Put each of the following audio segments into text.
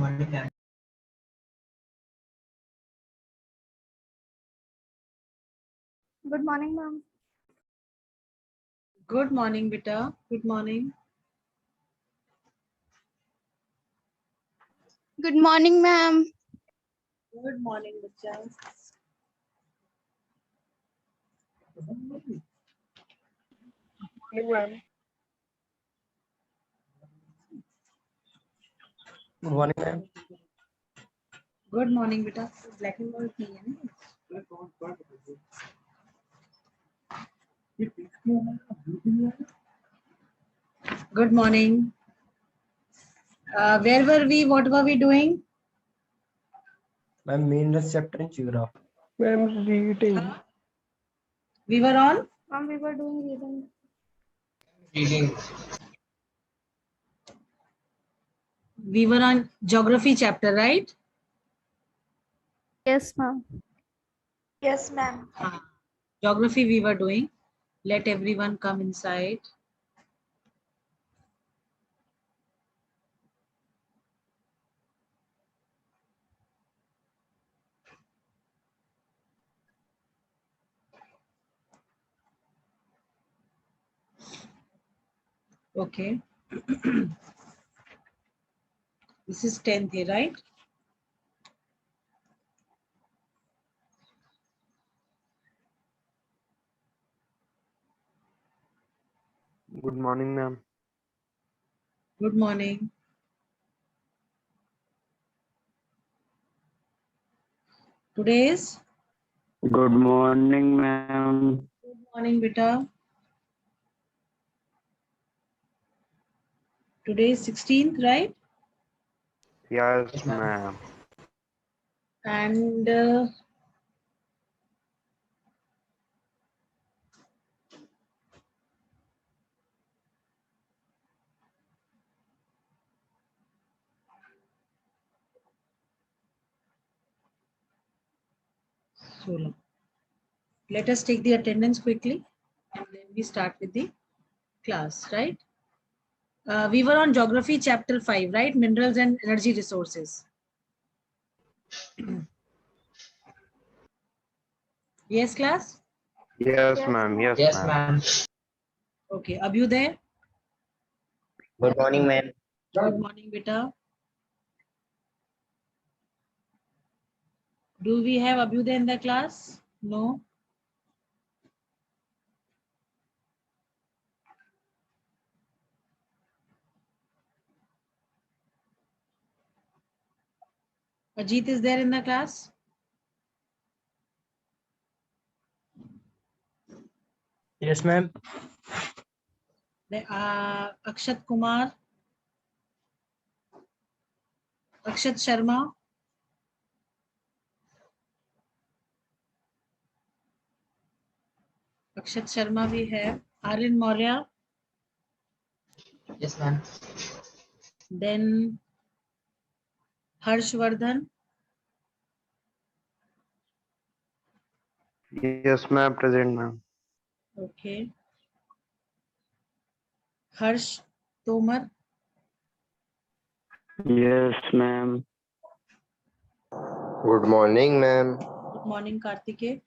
Good morning, ma'am. Good morning, beta. Good morning. Good morning, ma'am. Good morning, bachcha. Good morning, ma'am. Good morning, beta. Black and white नहीं है ना? Good morning. Where were we? What were we doing? Ma'am, meaningless chapter in geography. Ma'am, reading. We were on. Ma'am, we were doing reading. We were on geography chapter, right? Yes, ma'am. Yes, ma'am. Geography we were doing. Let everyone come inside. Okay. This is 10th here, right? Good morning, ma'am. Good morning. Today is? Good morning, ma'am. Good morning, beta. Today is 16th, right? Yes, ma'am. And so long. Let us take the attendance quickly and then we start with the class, right? We were on geography chapter 5, right? Minerals and energy resources. Yes, class? Yes, ma'am. Yes, ma'am. Okay, Abhu there? Good morning, ma'am. Good morning, beta. Do we have Abhyuday in the class? No. Ajit is there in the class? Yes, ma'am. Akshat Kumar, Akshat Sharma, Akshat Sharma we have, Aryan Maurya, Yes, ma'am. then Harshvardhan, Yes, ma'am. Present, ma'am. okay, Harsh Tomar, Yes, ma'am. Good morning, ma'am. good morning Kartike,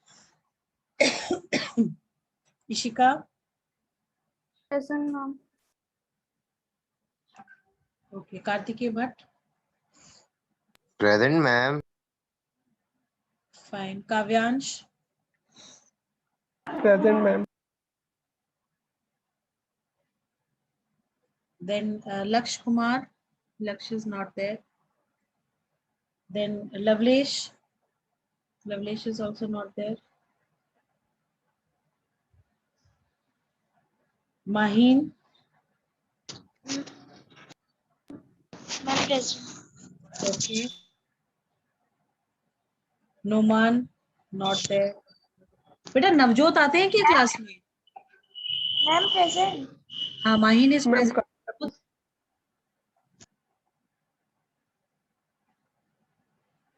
Ishika, Present, ma'am. okay, Kartike Bhatt, Present, ma'am. fine, Kavyansh, Present, ma'am. then Laksh Kumar, Laksh is not there, then Lavlesh, Lavlesh is also not there, Maheen, Ma'am, present. okay, Noman, not there. बेटा नवजोत आते हैं क्या class में? Ma'am, present. हाँ, Maheen is Ma'am, present.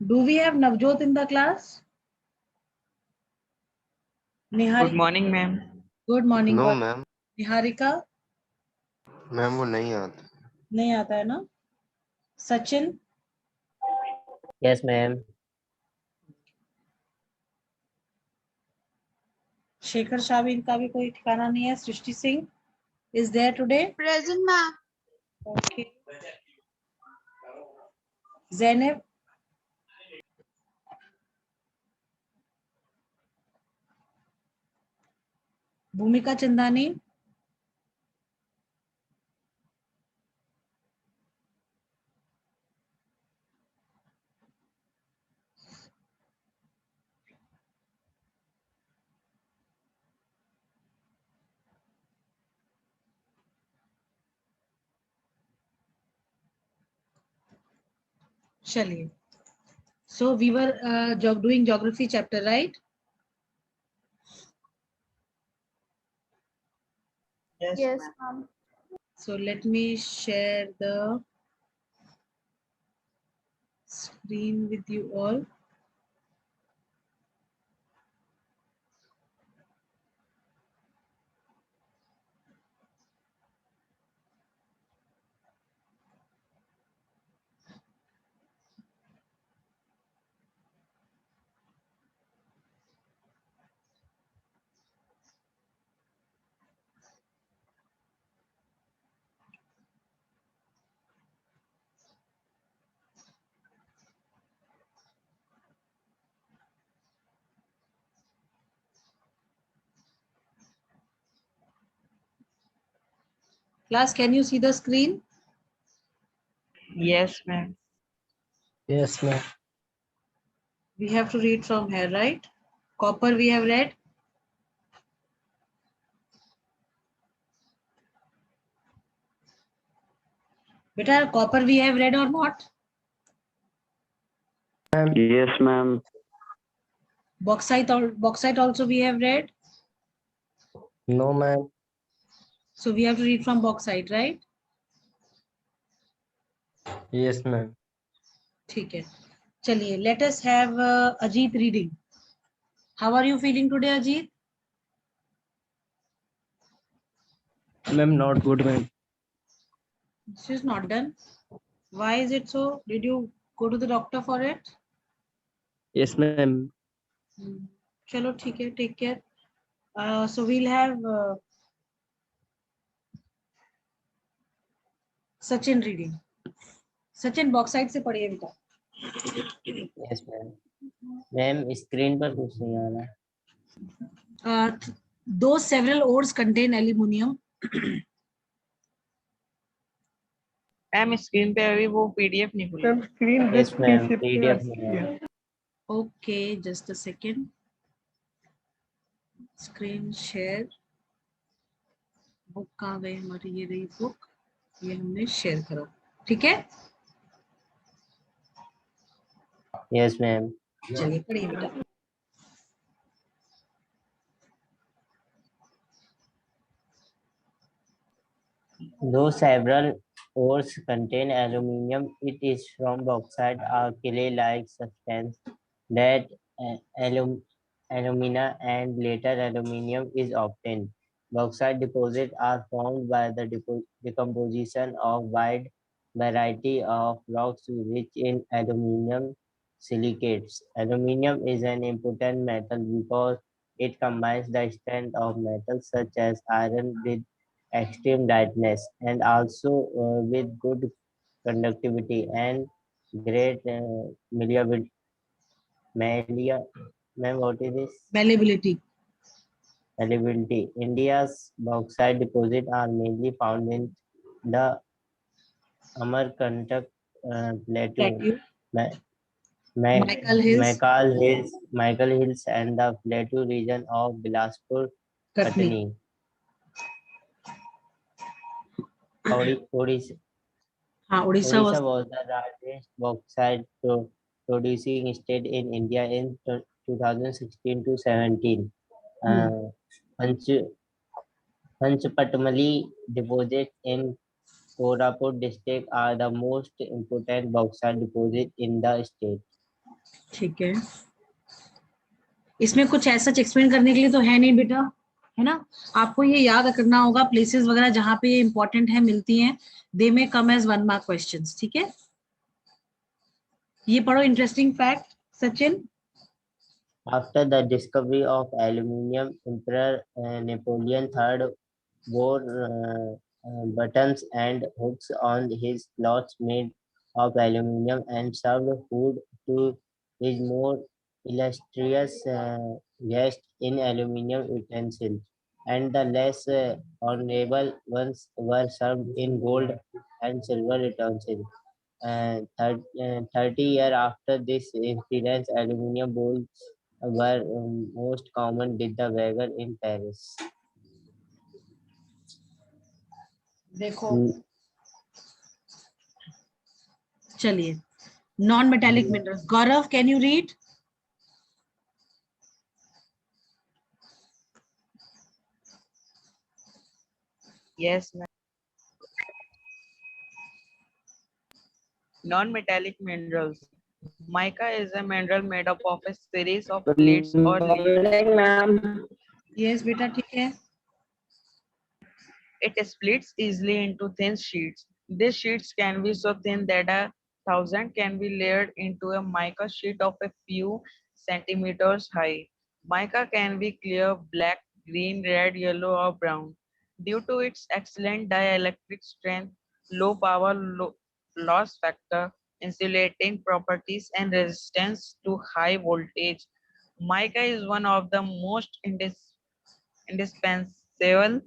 Do we have Navjot in the class? Niharika. Good morning, ma'am. Good morning. No, ma'am. Niharika ma'am वो नहीं आता. नहीं आता है ना? Sachin, Yes, ma'am. शेखर शाह का भी कोई ठिकाना नहीं है. सृष्टि Singh is there today? Present, ma'am. Okay. Zainab? भूमिका चंदानी? चलिए. So we were doing geography chapter, right? Yes, ma'am. So let me share the screen with you all. Class, can you see the screen? Yes, ma'am. Yes, ma'am. We have to read from here, right? Copper we have read. Beta, copper we have read or not? Yes, ma'am. Bauxite also we have read. No, ma'am. So we have to read from bauxite, right? Yes, ma'am. ठीक है. चलिए, let us have Ajit reading. How are you feeling today, Ajit? Ma'am, not good, ma'am. This is not done. Why is it so? Did you go to the doctor for it? Yes, ma'am. चलो ठीक है. Take care. So we'll have Sachin reading. Sachin, bauxite से पढ़िए बेटा. Yes, ma'am. Ma'am, screen पर कुछ नहीं आ रहा है. Those several ores contain aluminium. Ma'am screen पे अभी वो पीडीएफ नहीं खुली. Yes, ma'am. PDF नहीं है. Okay, just a second. Screen share. Book कहाँ गई हमारी? ये रही बुक. ये हमने शेयर करो. ठीक है. Yes, ma'am. चलिए पढ़िए बेटा. Though several ores contain aluminium, it is from bauxite, a clay-like substance, that alumina and later aluminium is obtained. Bauxite deposits are formed by the decomposition of wide variety of rocks rich in aluminium silicates. Aluminium is an important metal because it combines the strength of metals such as iron with extreme lightness and also with good conductivity and great malleability. Ma'am, what is this? Malleability. Malleability. India's bauxite deposits are mainly found in the Amarkantak plateau, Michael Hills, and the plateau region of Bilaspur, Katni. Odisha. Odisha Odisha was the largest bauxite producing state in India in 2016 to 17. Panchpatmali deposits in Koraput district are the most important bauxite deposit in the state. ठीक है. इसमें कुछ ऐसा explain करने के लिए तो है नहीं बेटा, है ना. आपको ये याद करना होगा प्लेसेस वगैरह जहाँ पे ये इंपॉर्टेंट है मिलती हैं. दे में कम एज 1 मार्क क्वेश्चंस. ठीक है. ये पढ़ो interesting fact Sachin. After the discovery of aluminium, Emperor Napoleon III wore buttons and hooks on his clothes made of aluminium and served food to his more illustrious guests in aluminium utensils, and the less honorable ones were served in gold and silver utensils. 30 years after this incident, aluminium bowls were most common with the wagon in Paris. देखो Mm, चलिए. Non metallic minerals. Gaurav, can you read? Yes, ma'am. Non-metallic minerals. Mica is a mineral made up of a series of plates or leaves. ma'am. Yes बेटा ठीक है. It splits easily into thin sheets. These sheets can be so thin that 1,000 can be layered into a mica sheet of a few centimeters high. Mica can be clear, black, green, red, yellow, or brown. Due to its excellent dielectric strength, low power loss factor, insulating properties, and resistance to high voltage, mica is one of the most indispensable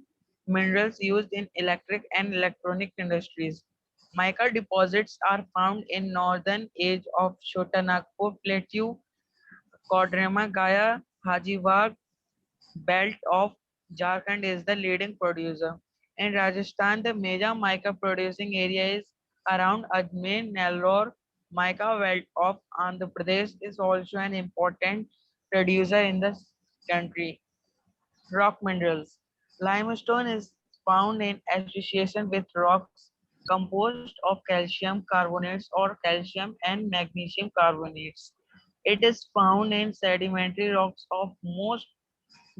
minerals used in electric and electronic industries. Mica deposits are found in northern edge of Chotanagpur Plateau, Koderma Gaya, Hajibagh belt of Jharkhand is the leading producer. In Rajasthan, the major mica producing area is around Ajmer, Nellore. Mica belt of Andhra Pradesh is also an important producer in the country. Rock minerals. Limestone is found in association with rocks composed of calcium carbonates or calcium and magnesium carbonates. It is found in sedimentary rocks of most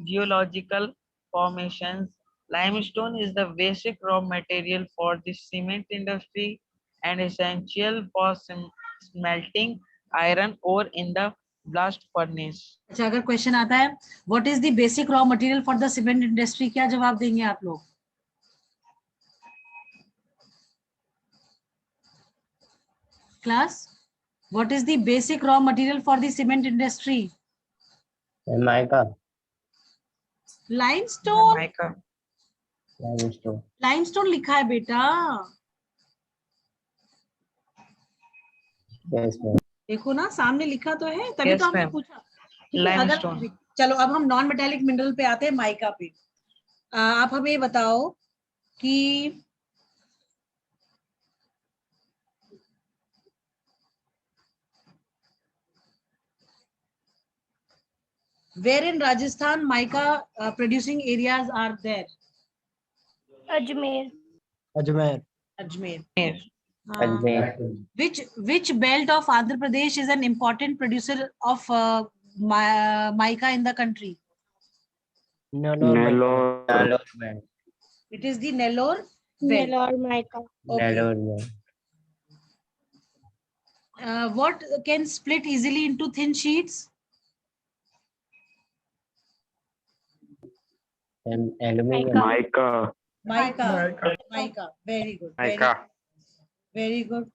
geological formations. Limestone is the basic raw material for the cement industry and essential for smelting iron ore in the blast furnace. अच्छा, अगर question आता है what is the basic raw material for the cement industry, क्या जवाब देंगे आप लोग? Class, what is the basic raw material for the cement industry? Mica, limestone. Mica. limestone. Limestone लिखा है बेटा. Yes, ma'am. देखो ना, सामने लिखा तो है, तभी Yes, तो हमने ma'am. पूछा. ठीक है, अगर Limestone. चलो अब हम नॉन मेटालिक मिनरल पे आते हैं, माइका पे. आप हमें ये बताओ कि where in Rajasthan mica producing areas are there? Ajmer. Ajmer. Ajmer. Which belt of Andhra Pradesh is an important producer of mica in the country? Nellore. Nellore belt. It is the Nellore belt. Nellore mica. Okay. Nellore belt. What can split easily into thin sheets? And aluminium. Mica. Mica. Very good. Mica. Very good.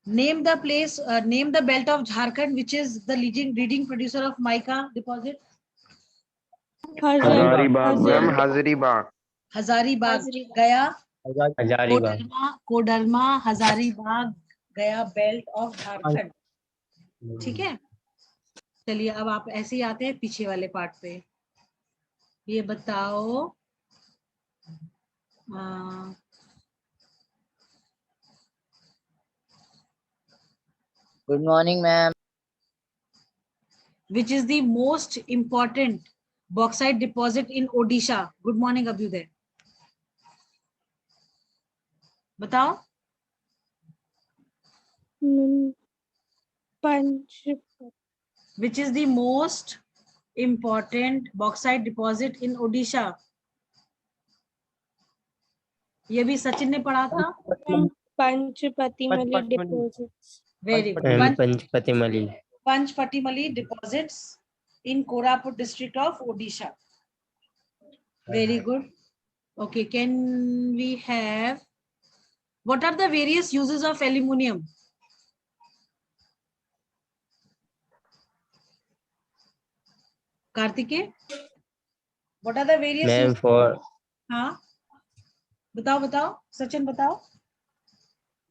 Name the place, name the belt of Jharkhand, which is the leading producer of mica deposit. Hazaribagh. Ma'am, Hazaribagh. Hazaribagh, Gaya. Hazaribagh. Koderma, Hazaribagh, Gaya belt of Jharkhand. ठीक है, चलिए अब आप ऐसे ही आते हैं पीछे वाले पार्ट पे. ये बताओ Good morning, ma'am. which is the most important bauxite deposit in Odisha? Good morning, Abhyuday. बताओ. Which is the most important bauxite deposit in Odisha? ये भी सचिन ने पढ़ा था. Panchpatimali deposits. Very good. And Panchpatimali. Panchpatimali deposits in Koraput district of Odisha. Very good. Okay, can we have, what are the various uses of aluminium? Kartike? What are the various Ma'am, uses? for हाँ बताओ बताओ सचिन बताओ.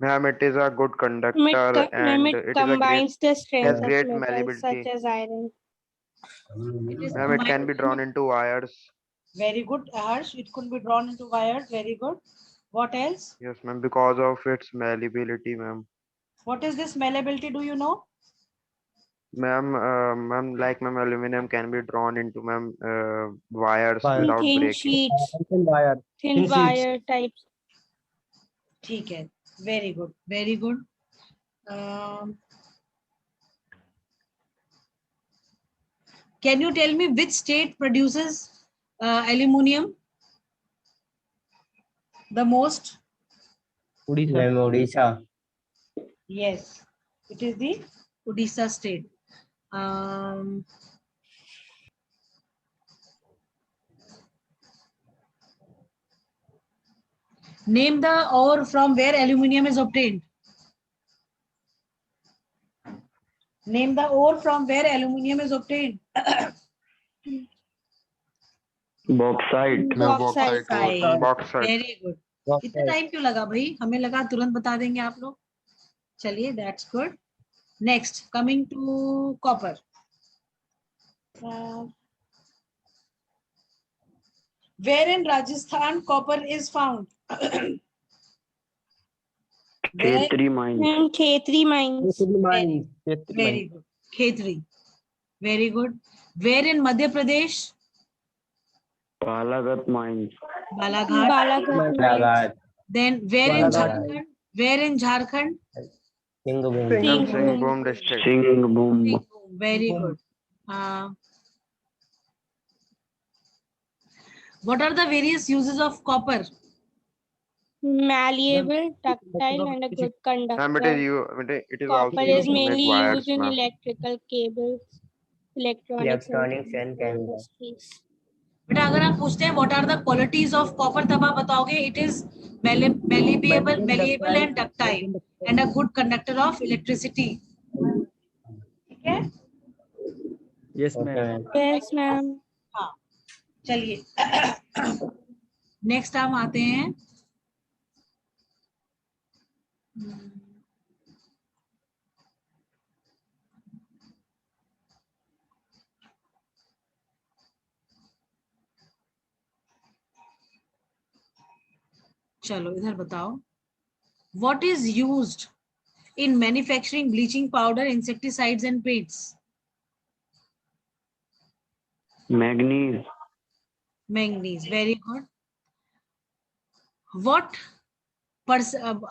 Ma'am, it is a good conductor Ma'am, and it it is a great, combines the strength of great metals malleability. such as iron. It is Ma'am, it can be combined- drawn into wires. Very good, Harsh. It could be drawn into wires. Very good. What else? Yes, ma'am, because of its malleability, ma'am. What is this malleability? Do you know? Ma'am, like ma'am, aluminum can be drawn into wires Wire. without Thin breaking. sheets, wire. thin wire types. ठीक है. Very good. Very good. Can you tell me which state produces aluminium the most? Ma'am, Odisha. Yes, it is the Odisha state. Name the ore from where aluminium is obtained. Name the ore from where aluminium is obtained. Bauxite. Bauxite. Bauxite. Very good. इतना time क्यों लगा भाई? हमें लगा तुरंत बता देंगे आप लोग. चलिए, that's good. Next, coming to copper. Where in Rajasthan copper is found? Where? Khetri mines. Very good. Khetri. Very good. Where in Madhya Pradesh? Balaghat mines. Balaghat. Balaghat mines. Balaghat. Then where in Balaghat. Jharkhand? Where in Jharkhand? Singhbhum. Singhbhum district. Singhbhum. Singhbhum. Very good. What are the various uses of copper? Malleable, ductile, and a good Ma'am, conductor. it is also Copper used is to make mainly wires, used in ma'am. electrical cables, electronics, Electronics and cameras. industries. बेटा अगर आप पूछते हैं what are the qualities of copper तब आप बताओगे it is malleable and ductile and a good conductor of electricity. ठीक है? Yes, Okay, ma'am. ma'am. Yes, ma'am. हाँ. चलिए. नेक्स्ट हम आते हैं. चलो इधर बताओ. What is used in manufacturing bleaching powder, insecticides and paints? Manganese. Manganese. Very good.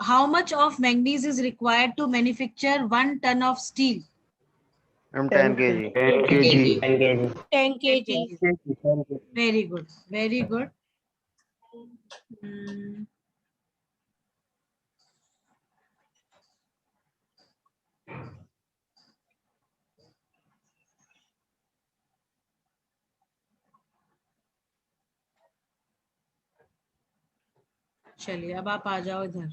How much of manganese is required to manufacture 1 ton of steel? 10 kg. 10 kg. 10 kg. 10 kg. Very good. Very good. चलिए अब आप आ जाओ इधर.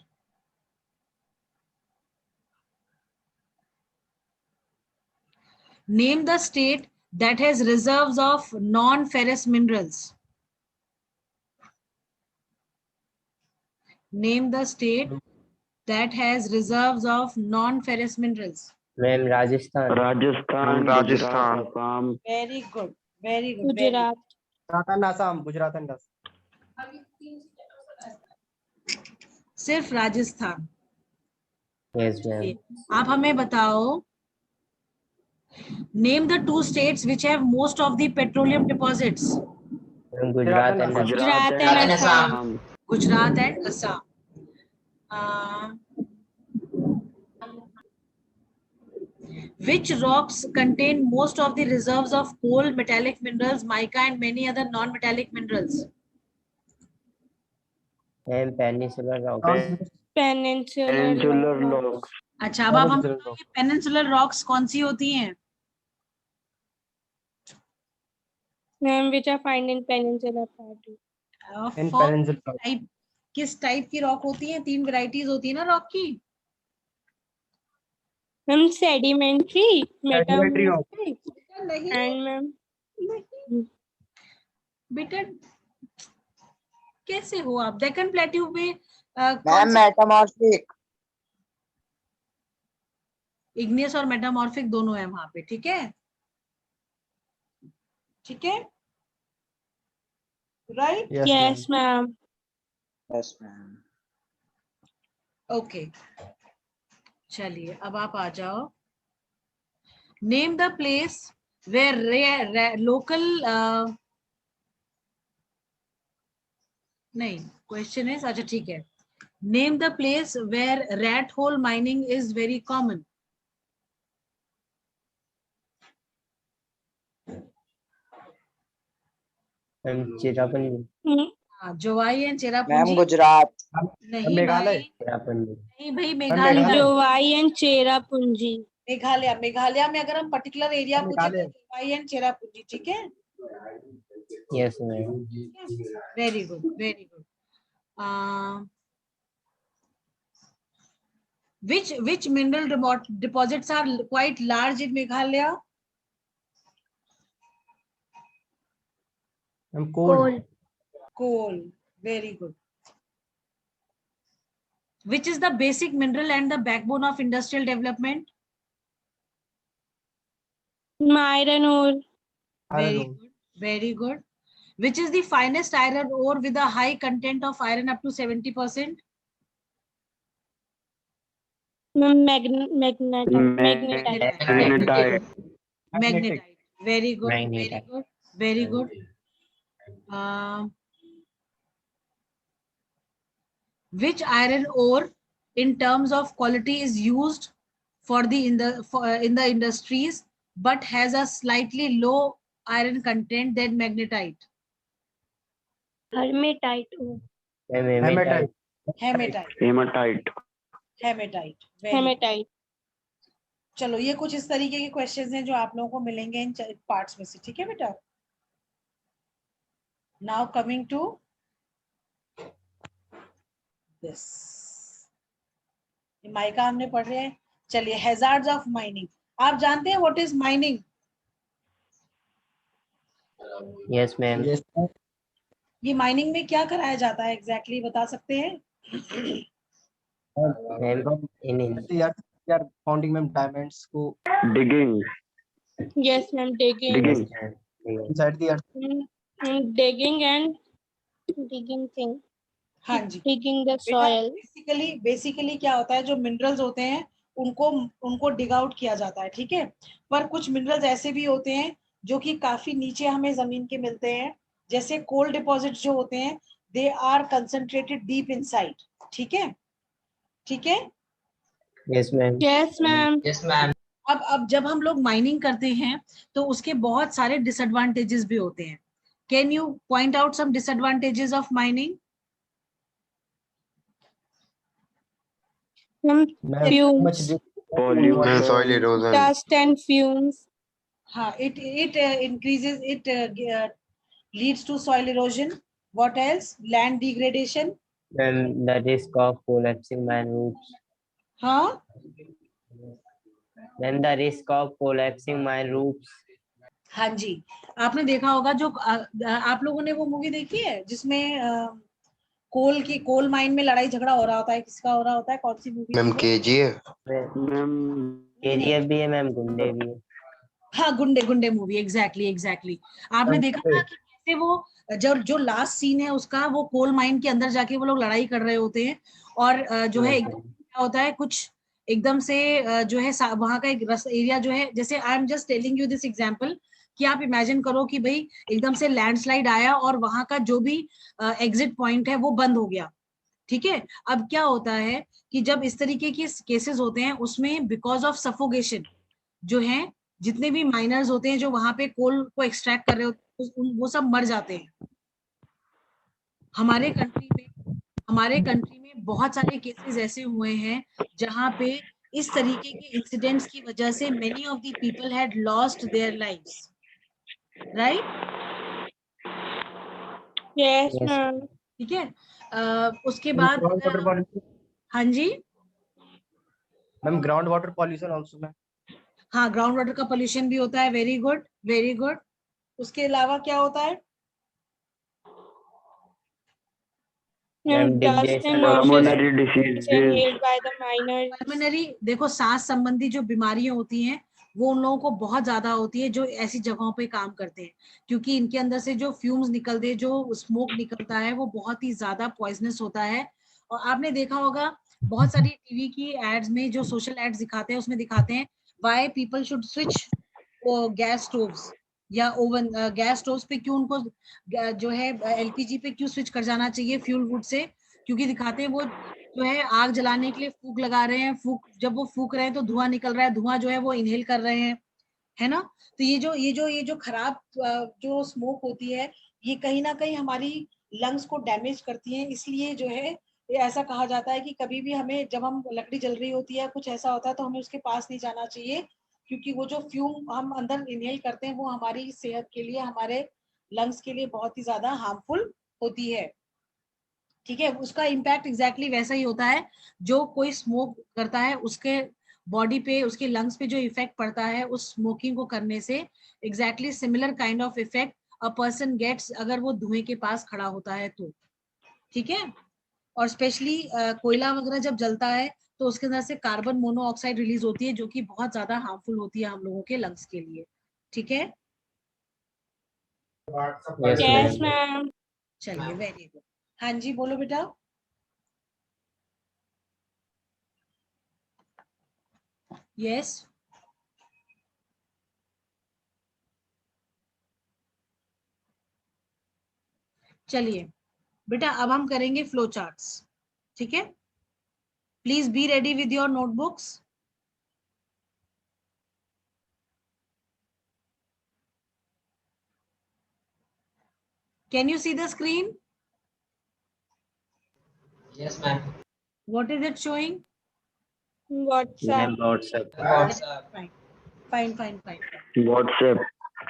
Name the state that has reserves of non-ferrous minerals. Name the state that has reserves of non-ferrous minerals. Ma'am, Rajasthan. Rajasthan. Assam. Very good. Very good. Gujarat. Gujarat and Assam. सिर्फ Rajasthan. Yes, ma'am. आप हमें बताओ. Name the 2 states which have most of the petroleum deposits. Gujarat and Assam. Gujarat and Assam. Gujarat and Assam. Which rocks contain most of the reserves of coal, metallic minerals, mica, and many other non-metallic minerals? And Peninsular Rock. Peninsular logs. अच्छा, अब आप हम Peninsular rock. Peninsular rocks कौन सी होती हैं? Ma'am, which are found in Peninsular Plateau. In For peninsular rock. Type, किस type की rock होती है? 3 वैरायटीज होती है ना रॉक की। Ma'am, sedimentary, Sedimentary rock. metamorphic, नहीं and ma'am, बेटा, कैसे हो आप? डेक्कन प्लेट्यू में मैम कौन सी? मेटामॉर्फिक। इग्नियस और मेटामॉर्फिक दोनों है वहां पे, ठीक है? ठीक है, right? Yes, yes, ma'am. ma'am. Yes ma'am. Okay, चलिए अब आप आ जाओ। Name the place where local, नहीं, क्वेश्चन है, अच्छा ठीक है। Name the place where rat hole mining is very common. Chirapalli. Jowai and ma'am Cherrapunji. Gujarat. नहीं मेघालय। भाई, चिरापल्ली। नहीं भाई, Meghalaya. Meghalaya. Jowai and Cherrapunji. Meghalaya, Meghalaya में अगर हम पर्टिकुलर एरिया पूछे तो मेघालय। जोवाई एंड चेरापूंजी, ठीक है? Yes ma'am. Very good, very good. which mineral deposits are quite large in Meghalaya? Ma'am, coal. Coal, very good. Which is the basic mineral and the backbone of industrial development? Iron ore. Very Iron ore. good, very good. Which is the finest iron ore with a high content of iron up to 70%? Magnetite. Magnetite. Magnetite. Very good, very Magnetite. good, very good. Which iron ore in terms of quality is used for the in the industries but has a slightly low iron content than magnetite? Hermetite ore. Hematite. Hematite. Hematite. Hematite. Very good. Hematite. चलो, ये कुछ इस तरीके के questions हैं जो आप लोगों को मिलेंगे इन पार्ट्स में से, ठीक है बेटा? Now coming to this, mica हमने पढ़ रहे हैं। चलिए, हैजार्ड्स ऑफ माइनिंग। आप जानते हैं what is mining? Yes ma'am. Yes, ma'am. ये माइनिंग में क्या कराया जाता है एग्जैक्टली बता सकते हैं? From in the earth, we are founding, ma'am, diamonds को Digging. Yes, ma'am. Digging. Digging. inside the earth. Digging and digging thing. हाँ जी, Digging the बेटा, soil. बेसिकली क्या होता है, जो मिनरल्स होते हैं उनको डिग आउट किया जाता है, ठीक है? पर कुछ मिनरल्स ऐसे भी होते हैं जो कि काफी नीचे हमें जमीन के मिलते हैं, जैसे कोल डिपॉजिट जो होते हैं, they are concentrated deep inside, ठीक है? ठीक है। Yes ma'am. Yes, ma'am. अब जब हम लोग माइनिंग करते हैं तो उसके बहुत सारे डिसएडवांटेजेस भी होते हैं। Can you point out some disadvantages of mining? Ma'am, Ma'am, much fumes. Pollution. and soil erosion. Dust and fumes. हाँ, it increases, it leads to soil erosion. What else? Land degradation. Then the risk of collapsing mine roofs. हाँ, Then the risk of collapsing mine roofs. हाँ जी, आपने देखा होगा जो आप लोगों ने वो मूवी देखी है जिसमें कोल माइन में लड़ाई झगड़ा हो रहा होता है, किसका हो रहा होता है, कौन सी मूवी? Ma'am KGF. KGF भी है मैम, गुंडे भी है। हाँ, गुंडे मूवी, एग्जैक्टली। आपने देखा था कि कैसे वो जो लास्ट सीन है उसका, वो कोल माइन के अंदर जाके वो लोग लड़ाई कर रहे होते हैं और जो है एकदम क्या होता है, कुछ एकदम से जो है वहां का एक एरिया जो है, जैसे I am just telling you this example कि आप इमेजिन करो कि भाई एकदम से लैंडस्लाइड आया और वहां का जो भी एग्जिट पॉइंट है वो बंद हो गया, ठीक है? अब क्या होता है कि जब इस तरीके के केसेस होते हैं उसमें बिकॉज ऑफ सफोकेशन जो है, जितने भी माइनर्स होते हैं जो वहां पे कोल को एक्सट्रैक्ट कर रहे होते हैं वो सब मर जाते हैं। हमारे कंट्री में हमारे कंट्री में बहुत सारे केसेस ऐसे हुए हैं जहां पे इस तरीके के इंसिडेंट्स की वजह से many of the people had lost their lives, right? Yes, Yes. ma'am. ठीक है। उसके मैम बाद ग्राउंड वाटर पॉल्यूशन, हाँ जी, ma'am ground water pollution also ma'am. हाँ ग्राउंड वाटर का पोल्यूशन भी होता है। Very good, very good. उसके अलावा क्या होता है? Ma'am, Ma'am, dust and degradation of noxious air. Pulmonary fumes diseases. inhaled by the miners. Pulmonary, देखो सांस संबंधी जो बीमारियां होती हैं वो उन लोगों को बहुत ज्यादा होती है जो ऐसी जगहों पे काम करते हैं, क्योंकि इनके अंदर से जो फ्यूम्स निकलते हैं, जो स्मोक निकलता है, वो बहुत ही ज्यादा पॉइजनस होता है। और आपने देखा होगा बहुत सारी टीवी की एड्स में, जो सोशल एड्स दिखाते हैं उसमें दिखाते हैं why people should switch gas stoves या ओवन, गैस स्टोव्स पे क्यों उनको जो है एलपीजी पे क्यों स्विच कर जाना चाहिए फ्यूल वुड से, क्योंकि दिखाते हैं वो जो है आग जलाने के लिए फूक लगा रहे हैं, फूक जब वो फूक रहे हैं तो धुआं निकल रहा है, धुआं जो है वो इनहेल कर रहे हैं, है ना? तो ये जो खराब जो स्मोक होती है, ये कहीं ना कहीं हमारी लंग्स को डैमेज करती है। इसलिए जो है ये ऐसा कहा जाता है कि कभी भी हमें, जब हम लकड़ी जल रही होती है, कुछ ऐसा होता है, तो हमें उसके पास नहीं जाना चाहिए, क्योंकि वो जो फ्यूम हम अंदर इनहेल करते हैं वो हमारी सेहत के लिए, हमारे लंग्स के लिए बहुत ही ज्यादा हार्मफुल होती है। ठीक है, उसका इम्पैक्ट एग्जैक्टली वैसा ही होता है। जो कोई स्मोक करता है उसके बॉडी पे, उसके लंग्स पे जो इफेक्ट पड़ता है उस स्मोकिंग को करने से, exactly similar kind of effect a person gets अगर वो धुएं के पास खड़ा होता है तो। ठीक है। और स्पेशली कोयला वगैरह जब जलता है तो उसके अंदर से कार्बन मोनोऑक्साइड रिलीज होती है, जो कि बहुत ज्यादा हार्मफुल होती है हम लोगों के लंग्स के लिए। ठीक है, Yes, Yes, ma'am. ma'am. चलिए वेरी गुड। हाँ जी, बोलो बेटा। यस, चलिए बेटा अब हम करेंगे फ्लो चार्ट्स। ठीक है, please be ready with your notebooks. Can you see the screen? Yes, ma'am. What is it showing? WhatsApp. Ma'am, WhatsApp. WhatsApp. Fine fine fine fine. WhatsApp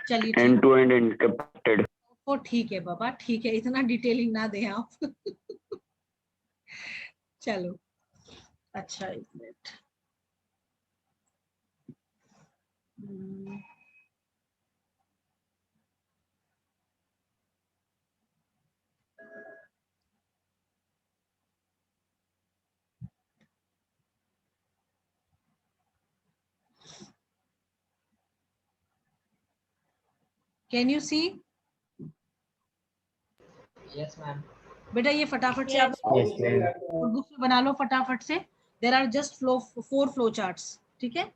चलिए ठीक, end-to-end encrypted. ओ ठीक है बाबा, ठीक है, इतना डिटेलिंग ना दें आप। चलो, अच्छा एक minute. Can you see? Yes, ma'am. बेटा ये फटाफट से आप Yes. Yes, ma'am. नोटबुक में बना लो फटाफट से। There are just flow 4 flow charts. ठीक है,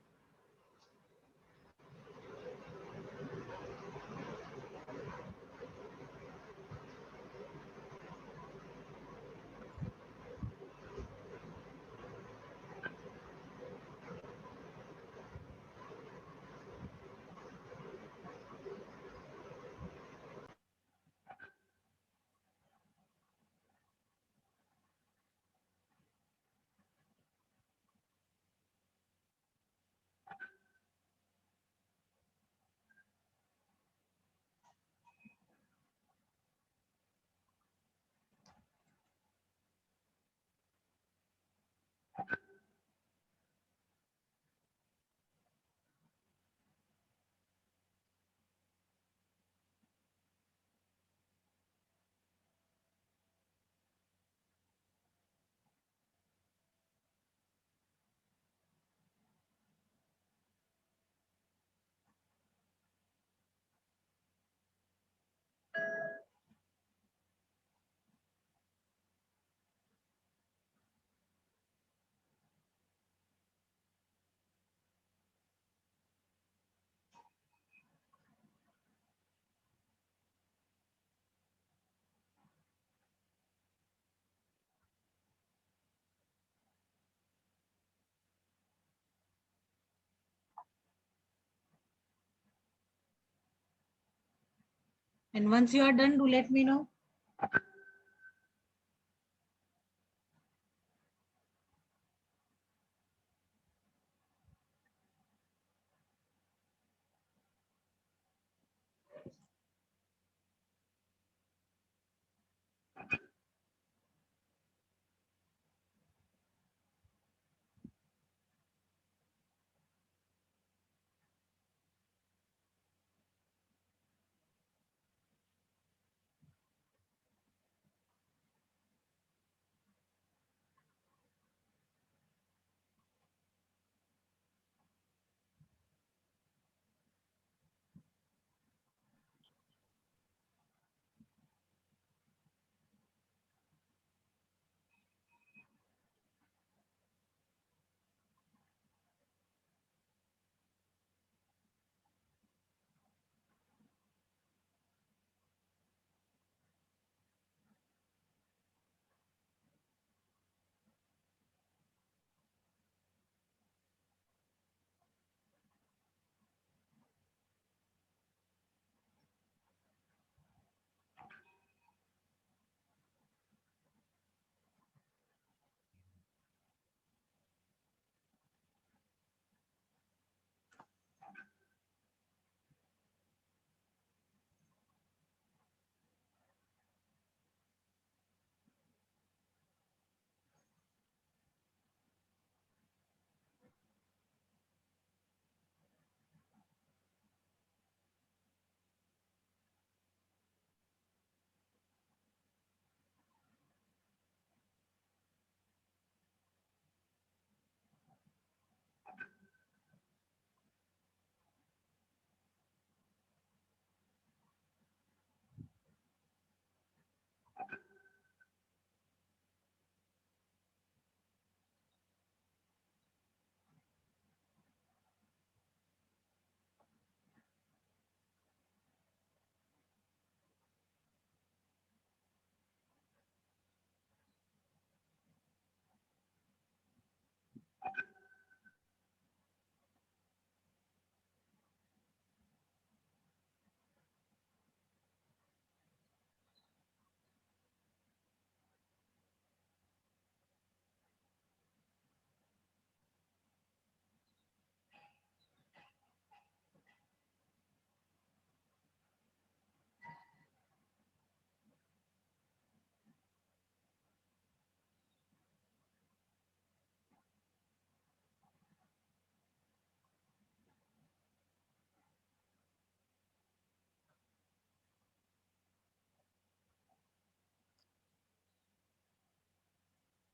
and once you are done, do let me know.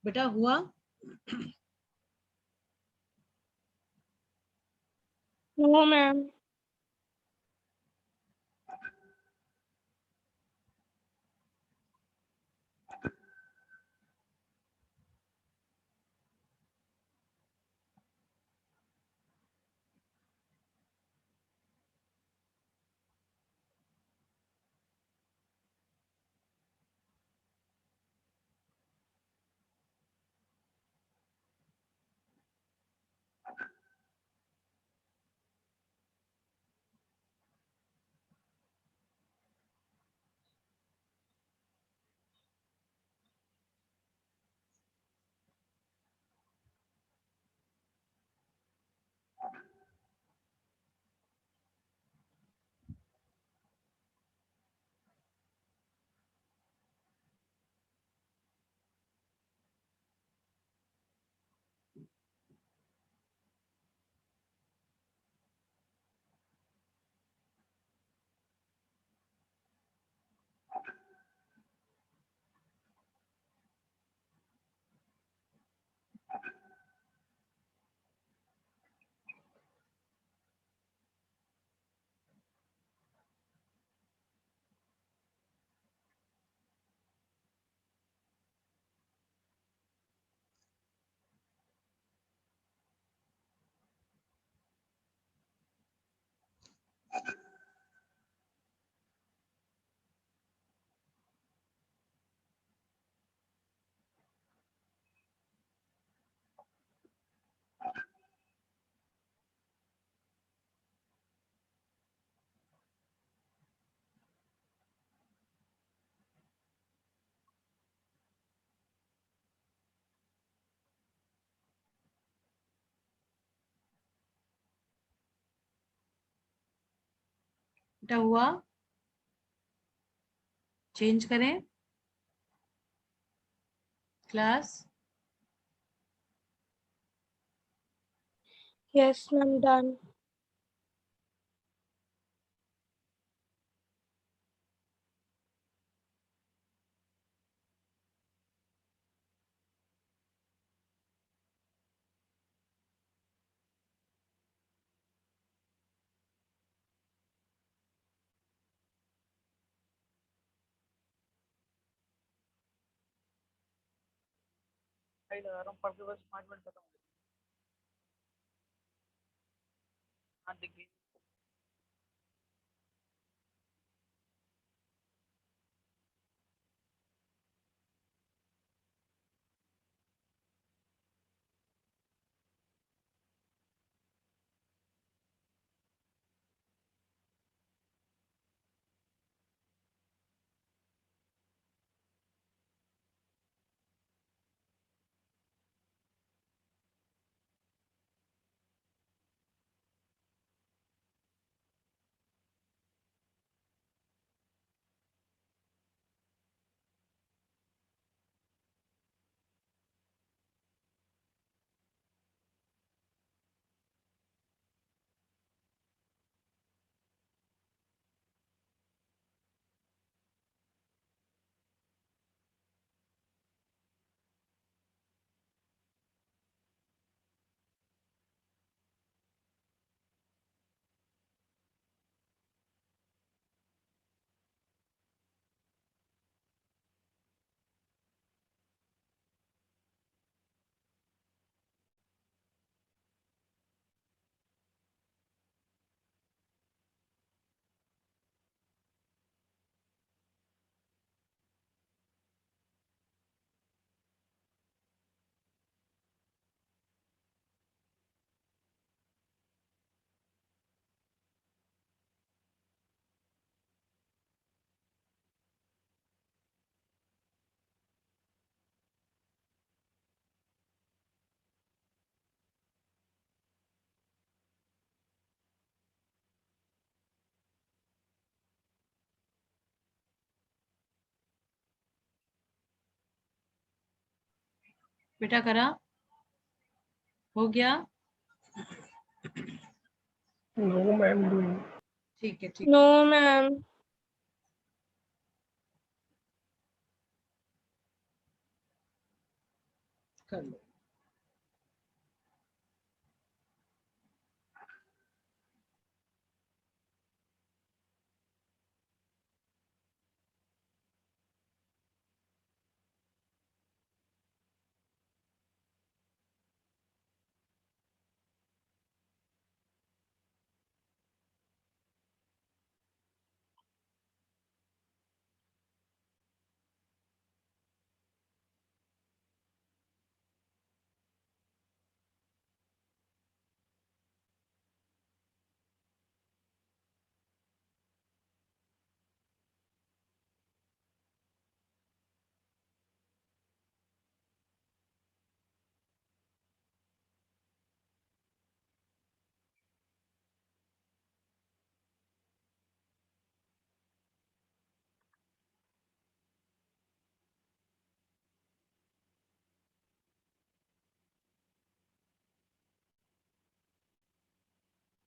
बेटा हुआ? No, ma'am. बेटा हुआ? चेंज करें क्लास? Yes, ma'am. Done. भाई लगा रहा हूँ पढ़ के बस 5 मिनट खत्म हो गए। हाँ दिख गई। बेटा करा? हो गया? No, ma'am. Doing. ठीक है ठीक है। No, ma'am. कर लो.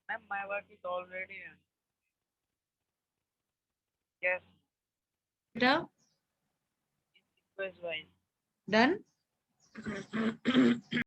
Ma'am, my work is already done. Yes, बेटा, request wise. done?